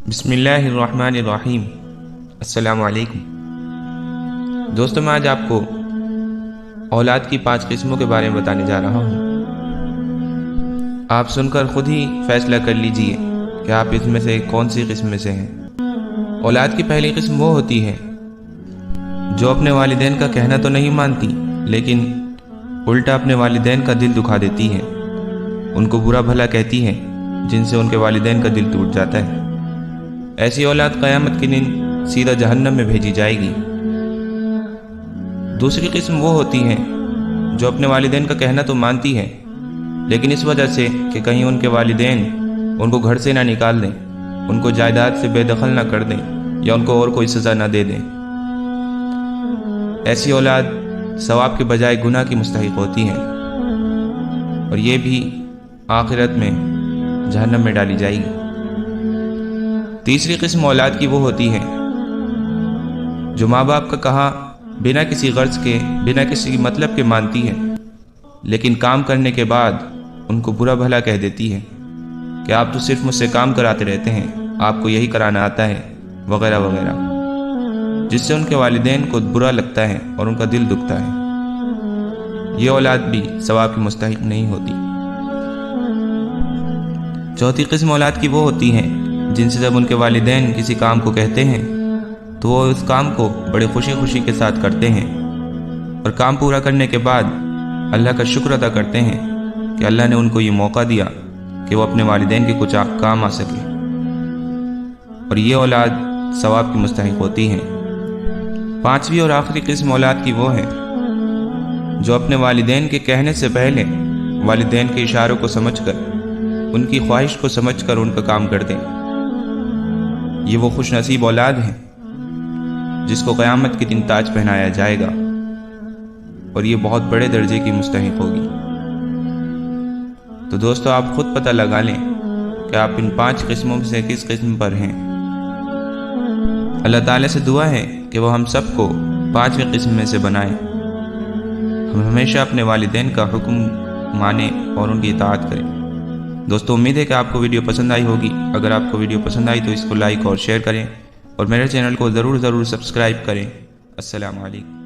बिस्मिल्लाहिर्रहमानिर्रहीम। अस्सलाम वालेकुम दोस्तों, मैं आज आपको औलाद की 5 किस्मों के बारे में बताने जा रहा हूँ। आप सुनकर खुद ही फैसला कर लीजिए कि आप इसमें से कौन सी किस्म में से हैं। औलाद की पहली किस्म वो होती है जो अपने वालिदैन का कहना तो नहीं मानती, लेकिन उल्टा अपने वालिदैन का दिल दुखा देती है, उनको बुरा भला कहती है, जिनसे उनके वालिदैन का दिल टूट जाता है। ऐसी औलाद क़यामत के दिन सीधा जहन्नम में भेजी जाएगी। दूसरी किस्म वो होती है जो अपने वालिदैन का कहना तो मानती है, लेकिन इस वजह से कि कहीं उनके वालिदैन उनको घर से ना निकाल दें, उनको जायदाद से बेदखल ना कर दें या उनको और कोई सज़ा ना दे दें। ऐसी औलाद सवाब के बजाय गुनाह की मुस्तहिक होती है और ये भी आखिरत में जहन्नम में डाली जाएगी। तीसरी किस्म औलाद की वो होती है जो माँ बाप का कहा बिना किसी गर्ज के, बिना किसी मतलब के मानती है, लेकिन काम करने के बाद उनको बुरा भला कह देती है कि आप तो सिर्फ मुझसे काम कराते रहते हैं, आपको यही कराना आता है, वगैरह वगैरह, जिससे उनके वालिदैन को बुरा लगता है और उनका दिल दुखता है। ये औलाद भी सवाब की मुस्तहिक नहीं होती। चौथी किस्म औलाद की वो होती है जिनसे जब उनके वालिदैन किसी काम को कहते हैं तो वो उस काम को बड़े खुशी खुशी के साथ करते हैं और काम पूरा करने के बाद अल्लाह का शुक्र अदा करते हैं कि अल्लाह ने उनको ये मौका दिया कि वो अपने वालिदैन के कुछ काम आ सके, और ये औलाद सवाब की मुस्तहिक होती हैं। पांचवी और आखिरी किस्म औलाद की वो है जो अपने वालिदैन के कहने से पहले वालिदैन के इशारों को समझकर, उनकी ख्वाहिश को समझकर उनका काम कर दें। ये वो खुश नसीब औलाद है जिसको क़यामत के दिन ताज पहनाया जाएगा और ये बहुत बड़े दर्जे की मुस्तहिक होगी। तो दोस्तों, आप खुद पता लगा लें कि आप इन 5 किस्मों में से किस किस्म पर हैं। अल्लाह ताला से दुआ है कि वो हम सबको 5वीं किस्म में से बनाए। हम हमेशा अपने वालिदैन का हुक्म माने और उनकी इताअत करें। दोस्तों, उम्मीद है कि आपको वीडियो पसंद आई होगी। अगर आपको वीडियो पसंद आई तो इसको लाइक और शेयर करें और मेरे चैनल को ज़रूर सब्सक्राइब करें। अस्सलाम वालेकुम।